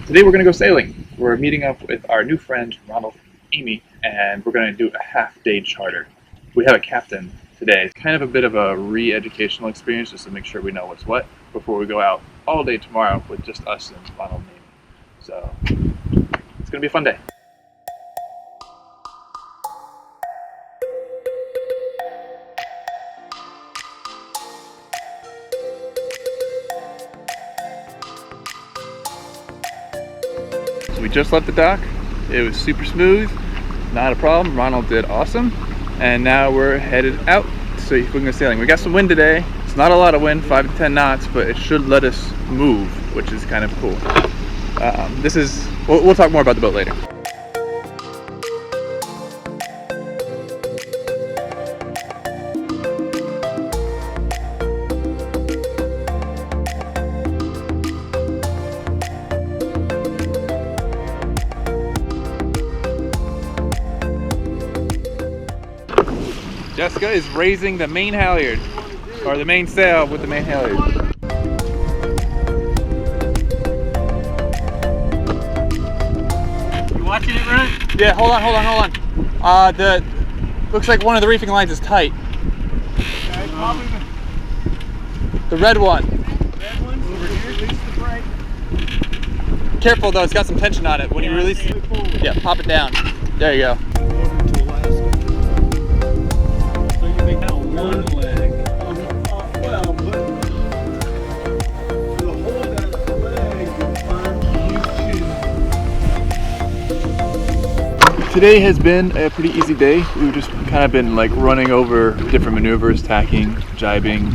Today we're going to go sailing. We're meeting up with our new friend Ronald and Amy, and we're going to do a half-day charter. We have a captain today. It's kind of a bit of a re-educational experience just to make sure we know what's what before we go out all day tomorrow with just us and Ronald and Amy. So it's going to be a fun day. We just left the dock. It was super smooth, not a problem. Ronald did awesome. And now we're headed out so we can go sailing. We got some wind today. It's not a lot of wind, 5 to 10 knots, but it should let us move, which is kind of cool. We'll talk more about the boat later. Jessica is raising the main halyard, or the main sail with the main halyard. You watching it, Ron? Yeah, hold on. Looks like one of the reefing lines is tight. Okay, probably The red one. red one's over here. Release the brake. Careful though, it's got some tension on it. When you release it, yeah, pop it down. There you go. So you make that one leg. Well, but to hold that leg, you Today has been a pretty easy day. We've just kind of been like running over different maneuvers, tacking, jibing,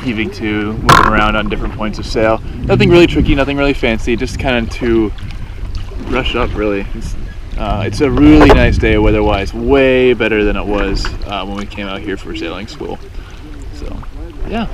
heaving to, moving around on different points of sail. Nothing really tricky, nothing really fancy, just kind of to brush up really. It's a really nice day weather-wise, way better than it was when we came out here for sailing school. So, yeah.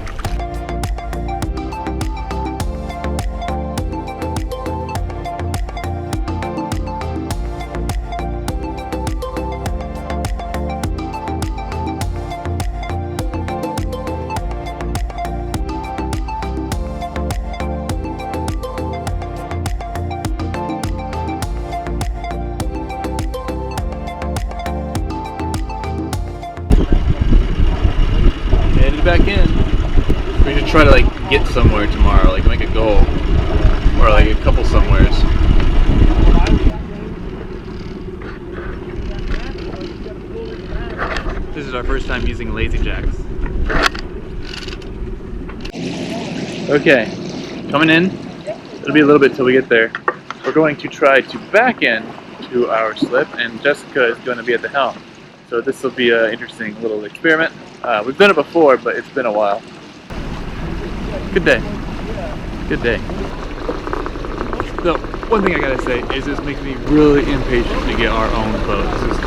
Back in. We should try to like get somewhere tomorrow, like make a goal, or like a couple somewheres. This is our first time using lazy jacks. Okay, coming in. It'll be a little bit till we get there. We're going to try to back in to our slip, and Jessica is going to be at the helm. So this will be an interesting little experiment. We've done it before, but it's been a while. Good day. Good day. So, one thing I gotta say is this makes me really impatient to get our own boat. This is,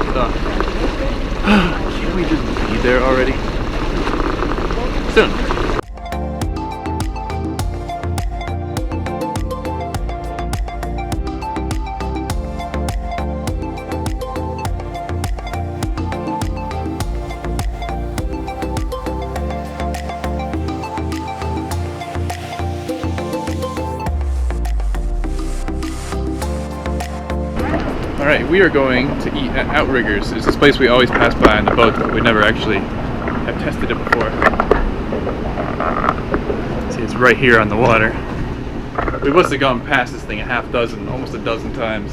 can't we just be there already? Soon. Alright, we are going to eat at Outriggers. It's this place we always pass by on the boat, but we never actually have tested it before. See, it's right here on the water. We must have gone past this thing a half dozen, almost a dozen times.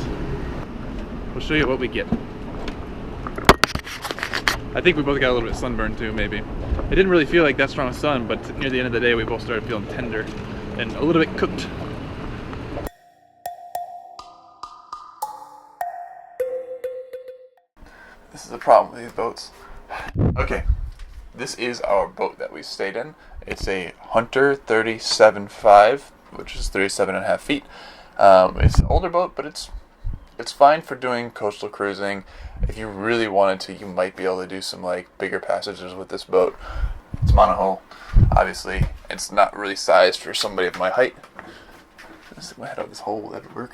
We'll show you what we get. I think we both got a little bit of sunburn too, maybe. It didn't really feel like that strong a sun, but near the end of the day we both started feeling tender and a little bit cooked. This is the problem with these boats. Okay, this is our boat that we stayed in. It's a Hunter 37.5, which is 37.5 feet. It's an older boat, but it's fine for doing coastal cruising. If you really wanted to, you might be able to do some like bigger passages with this boat. It's monohull, obviously. It's not really sized for somebody of my height. Let's stick my head out this hole. Will that work?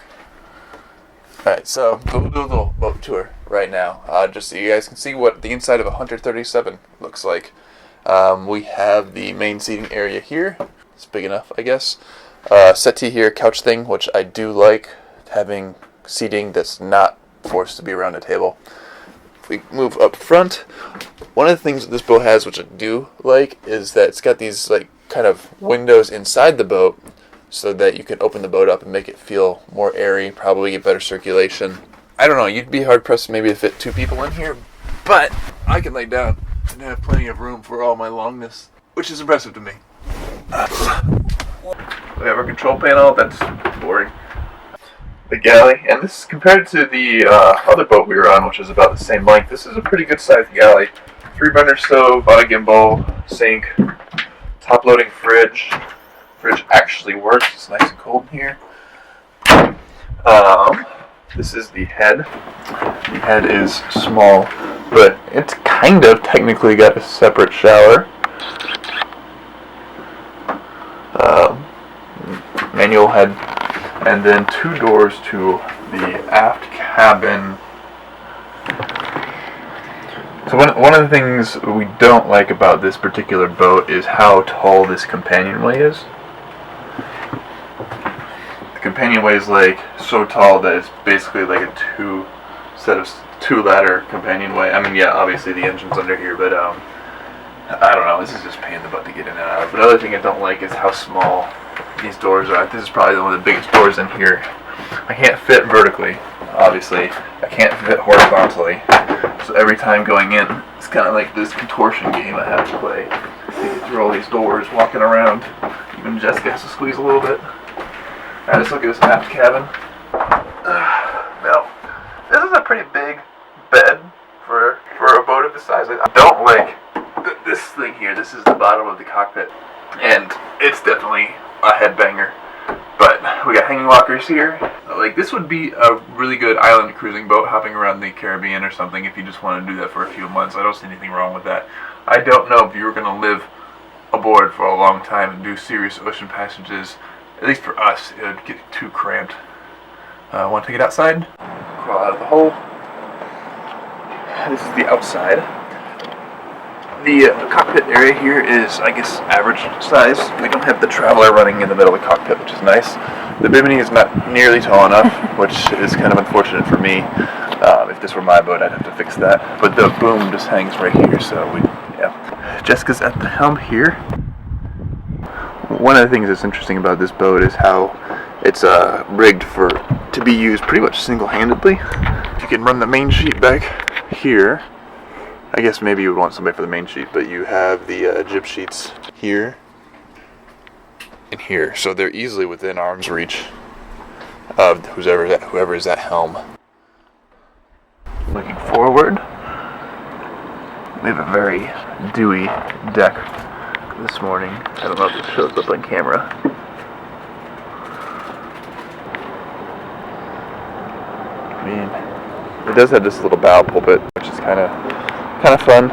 Alright, so we'll do a little boat tour right now, just so you guys can see what the inside of a Hunter 37 looks like. We have the main seating area here. It's big enough, I guess. settee here, couch thing, which I do like, having seating that's not forced to be around a table. If we move up front, one of the things that this boat has, which I do like, is that it's got these like kind of windows inside the boat, so that you can open the boat up and make it feel more airy, probably get better circulation. I don't know, you'd be hard pressed maybe to fit 2 people in here, but I can lay down and have plenty of room for all my longness, which is impressive to me. We have our control panel. That's boring. The galley, and this is compared to the other boat we were on, which is about the same length. This is a pretty good sized galley. 3-burner stove, auto gimbal, sink, top loading fridge. Fridge actually works. It's nice and cold in here. This is the head. The head is small, but it's kind of technically got a separate shower. Manual head, and then 2 doors to the aft cabin. So one of the things we don't like about this particular boat is how tall this companionway is. The companionway is like so tall that it's basically like a 2 ladder companionway. I mean, yeah, obviously the engine's under here, but I don't know. This is just a pain in the butt to get in and out of. But another thing I don't like is how small these doors are. This is probably one of the biggest doors in here. I can't fit vertically, obviously. I can't fit horizontally. So every time going in, it's kind of like this contortion game I have to play. To get through all these doors, walking around. Even Jessica has to squeeze a little bit. Alright, let's look at this aft cabin. Now, this is a pretty big bed for a boat of this size. I don't like this thing here. This is the bottom of the cockpit, and it's definitely a headbanger. But we got hanging lockers here. Like, this would be a really good island cruising boat, hopping around the Caribbean or something, if you just want to do that for a few months. I don't see anything wrong with that. I don't know if you were going to live aboard for a long time and do serious ocean passages. At least for us, it would get too cramped. Want to take it outside? Crawl out of the hole. This is the outside. The cockpit area here is, I guess, average size. We don't have the traveler running in the middle of the cockpit, which is nice. The bimini is not nearly tall enough, which is kind of unfortunate for me. If this were my boat, I'd have to fix that. But the boom just hangs right here, so yeah. Jessica's at the helm here. One of the things that's interesting about this boat is how it's rigged to be used pretty much single-handedly. You can run the main sheet back here. I guess maybe you would want somebody for the main sheet, but you have the jib sheets here and here, so they're easily within arm's reach of whoever is at helm. Looking forward, we have a very dewy deck this morning. I don't know if it shows up on camera. I mean, it does have this little bow pulpit, which is kind of fun.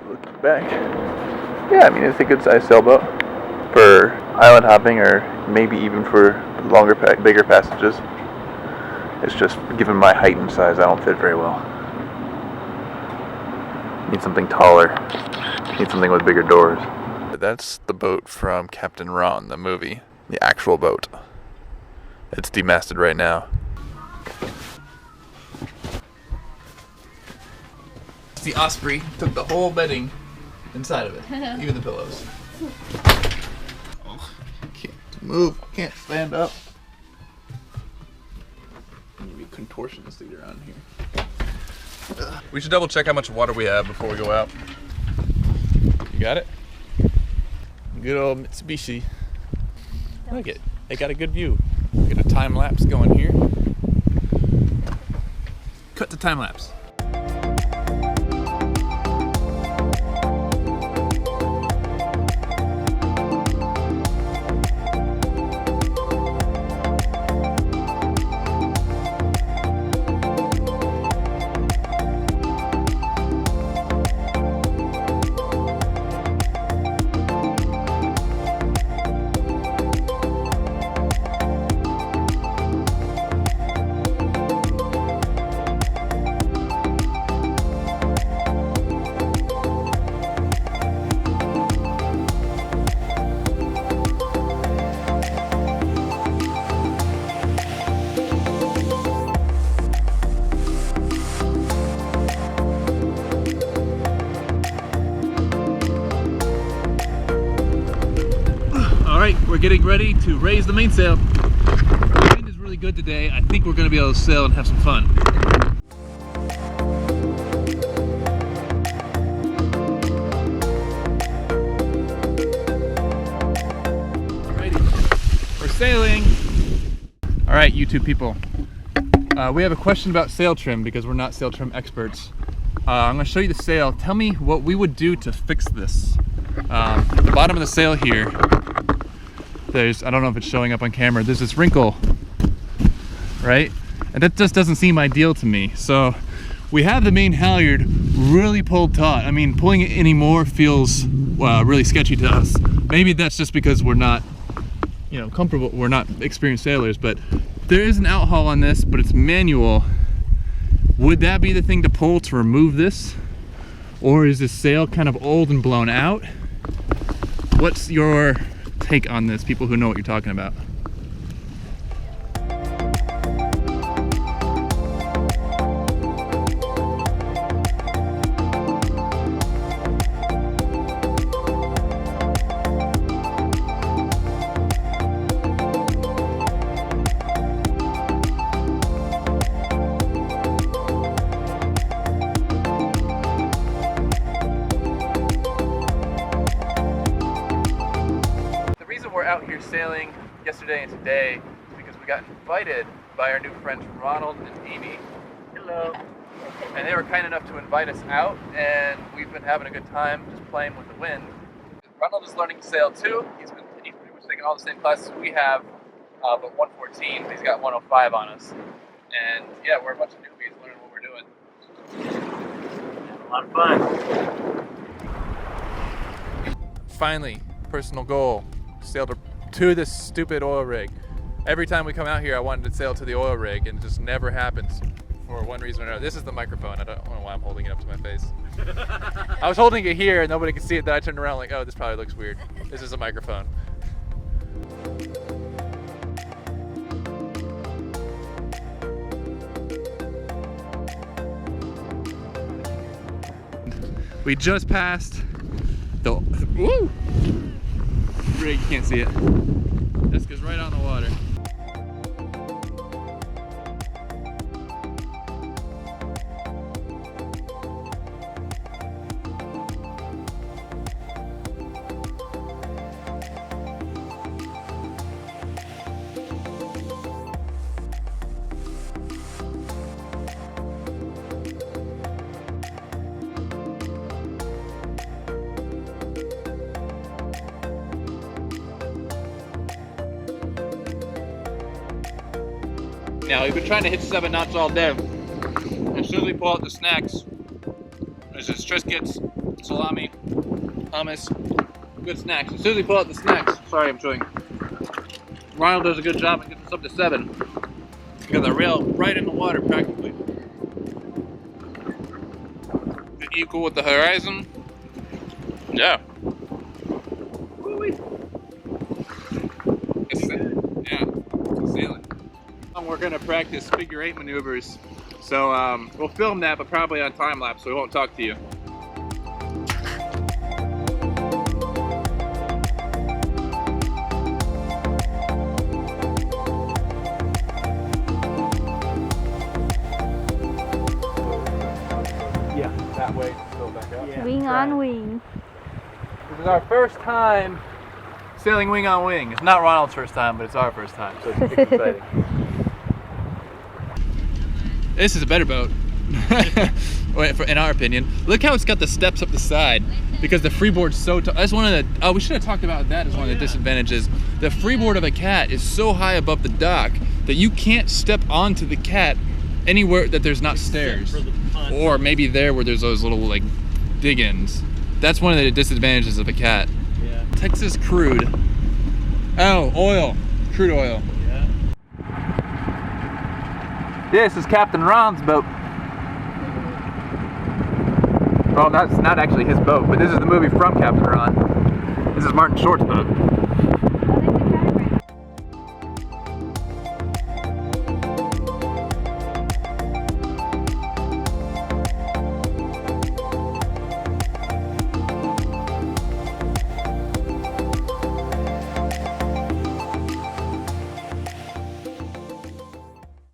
Looking back, yeah, I mean, it's a good sized sailboat for island hopping, or maybe even for bigger passages. It's just, given my height and size, I don't fit very well. Need something taller. Need something with bigger doors. That's the boat from Captain Ron, the movie. The actual boat. It's demasted right now. The Osprey took the whole bedding inside of it, even the pillows. Oh, can't move, can't stand up. Maybe contortionist seat around here. We should double check how much water we have before we go out. You got it? Good old Mitsubishi. Look it. They got a good view. Get a time lapse going here. Cut to time lapse. Alright, we're getting ready to raise the mainsail. The wind is really good today. I think we're going to be able to sail and have some fun. Alrighty, we're sailing. Alright, YouTube people. We have a question about sail trim because we're not sail trim experts. I'm going to show you the sail. Tell me what we would do to fix this. At the bottom of the sail here, I don't know if it's showing up on camera, there's this wrinkle, right? And that just doesn't seem ideal to me. So we have the main halyard really pulled taut. I mean, pulling it anymore feels really sketchy to us. Maybe that's just because we're not, comfortable, we're not experienced sailors, but there is an outhaul on this, but it's manual. Would that be the thing to pull to remove this? Or is this sail kind of old and blown out? What's your take on this, people who know what you're talking about? We're out here sailing yesterday and today is because we got invited by our new friends Ronald and Amy. Hello. And they were kind enough to invite us out, and we've been having a good time just playing with the wind. Ronald is learning to sail too. He's pretty much taking all the same classes we have, but 114. He's got 105 on us. And yeah, we're a bunch of newbies learning what we're doing. A lot of fun. Finally, personal goal. Sailed to this stupid oil rig. Every time we come out here, I wanted to sail to the oil rig, and it just never happens for one reason or another. This is the microphone. I don't know why I'm holding it up to my face. I was holding it here, and nobody could see it. Then I turned around like, oh, this probably looks weird. This is a microphone. We just passed the woo! Rig, you can't see it. This goes right on the water. Now, we've been trying to hit 7 knots all day. As soon as we pull out the snacks, there's just Triscuits, salami, hummus, good snacks. As soon as we pull out the snacks, sorry I'm showing. Ronald does a good job at getting us up to 7. We got the rail right in the water practically. Equal with the horizon. Yeah. Woo-wee. Yeah, it's sailing. We're going to practice figure 8 maneuvers, so we'll film that, but probably on time lapse, so we won't talk to you. Yeah, that way, still back up. Yeah, wing on wing. This is our first time sailing wing on wing. It's not Ronald's first time, but it's our first time, so it's exciting. This is a better boat, in our opinion. Look how it's got the steps up the side, because the freeboard's so tall. That's one of the, oh, we should have talked about that as one of the disadvantages. The freeboard of a cat is so high above the dock that you can't step onto the cat anywhere that there's not stairs. Or maybe there where there's those little like dig-ins. That's one of the disadvantages of a cat. Yeah. Texas crude. Oh, oil. Crude oil. This is Captain Ron's boat. Well, that's not actually his boat, but this is the movie from Captain Ron. This is Martin Short's boat.